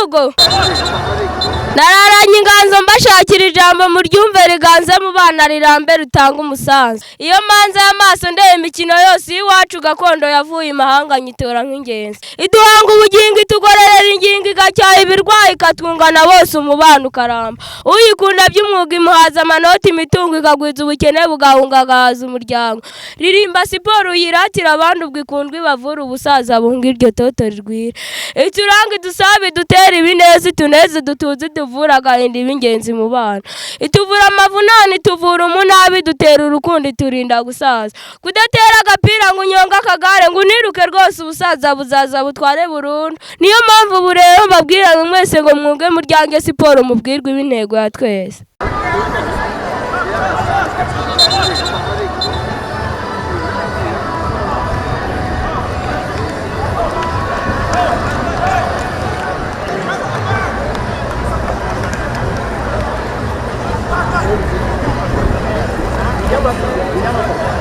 gihugu nararanye inganzo mbashakira ijambo muryumve riganze mu bana rirambe rutanga umusanzu. Iyo manza y'amaso ndeye imikino yose y'iwacu gakondo yavuye imahanga nyitora nk'ingenzi. Iduhanga ubugingo itugororera ingingo igacyaha ibirwayi ikatwungana bose umubano ukaramba. Uyikunda by'umwuga imuhaza amanoti imitungo ikagwiza ubukene bugahungagahaza umuryango. Ririmba siporo uyiratira abandi ubwo ikundwa ibavura ubusaza bunga iryo toto rirwira. Ituranga idusabe dutera ibinezi tuneze dutuzi tuvura agahinda ibingenzi mu bana. Ituvura amavunane ituvura umunabi dutera urukundo iturinda gusaza. Kudatera agapira ngo unyonga akagare ngo uniruke rwose ubusaza buzaza butware burundu. Niyo mpamvu ubu rero mbabwira mwese ngo mwuge muryange siporo mubwirwe ibintego ya twese. Yeah,